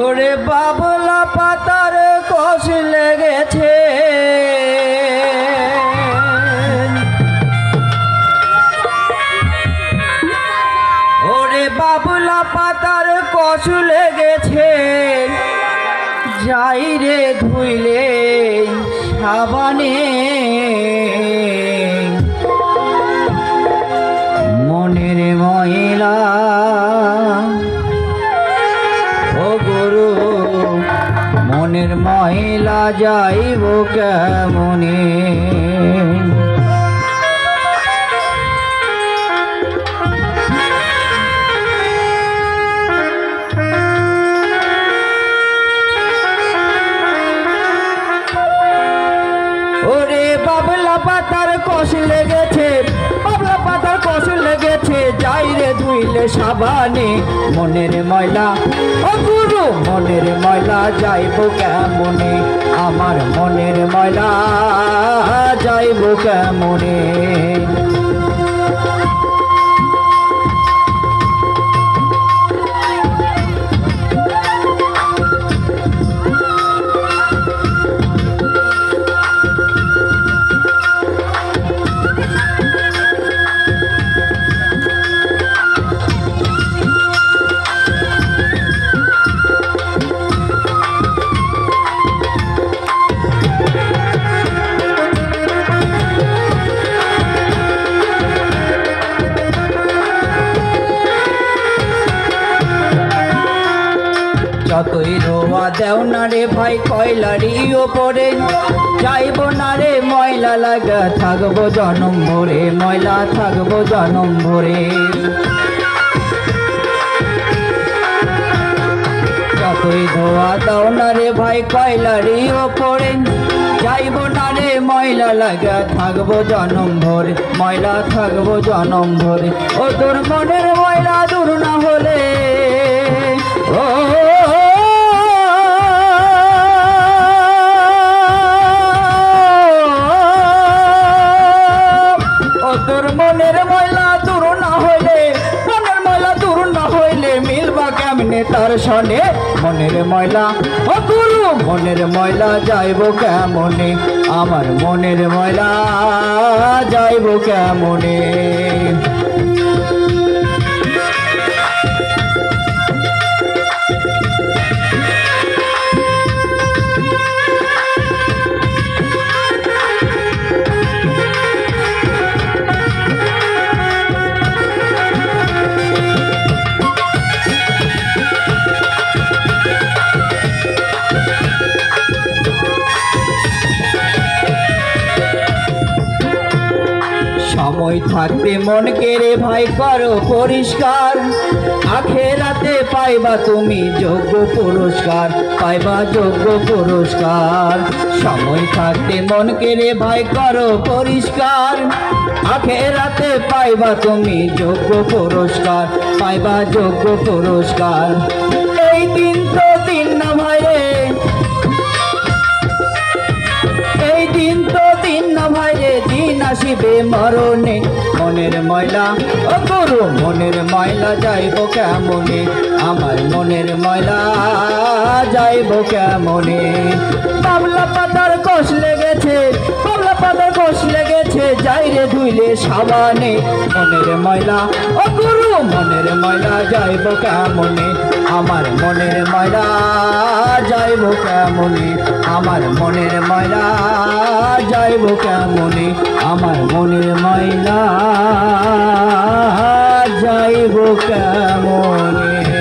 ওরে বাবলা পাতার কষ লেগেছে, ওরে বাবলা পাতার কষ লেগেছে, যাই রে ধুইলে সাবানে মনের ময়লা। ও গুরু মনের ময়লা যাইব কেমনে? ওরে বাবলা পাতার কষ লেগেছে, বাবলা পাতার কষ লেগেছে, যাই রে ধুইলে সাবানে মনের ময়লা। ও গুরু মনের ময়লা যাইব কেমনে? আমার মনের ময়লা যাইব কেমনে? যতই রোয়া দেও না রে ভাই কয়লারই ওপরে, যাইব না রে ময়লা লাগা থাকবো জনম ভরে, ময়লা থাকবো জনম ভরে। যতই ধোয়া দাও না রে ভাই কয়লারই ওপরে, যাইব না রে ময়লা লাগা থাকবো জনম ভরে, ময়লা থাকবো জনম ভরে। ও তোর মনের ময়লা দূর না হলে, ও তোর মনের ময়লা দূর না হইলে, মনের ময়লা দূর না হইলে মিলবা কেমনে তার সনে মনের ময়লা? ও গুরু মনের ময়লা যাইব কেমনে? আমার মনের ময়লা যাইব কেমনে? সময় থাকতে মন কেড়ে ভাই করো পরিষ্কার, আখেরাতে পাইবা তুমি যোগ্য পুরস্কার, পাইবা যোগ্য পুরস্কার। সময় থাকতে মন কেড়ে ভাই করো পরিষ্কার, আখেরাতে পাইবা তুমি যোগ্য পুরস্কার, পাইবা যোগ্য পুরস্কার। এই দিন তো দিন না ভাই রে, এই দিন তো দিন না ভাই রে, দিন আসিবে মরণে মনের ময়লা। ও গুরু মনের ময়লা যাইব কেমনে? আমার মনের ময়লা যাইব কেমনে? বাবলা পাতার কষ লেগেছে, বাবলা পাতার কষ লেগেছে, যাই রে ধুইলে সাবানে মনের ময়লা। ও গুরু মনের ময়লা যাইব কেমনে? আমার মনের ময়লা যাইব কেমনে? আমার মনের ময়লা যাইব কেমনে? আমার মনের ময়লা যাইব কেমনে?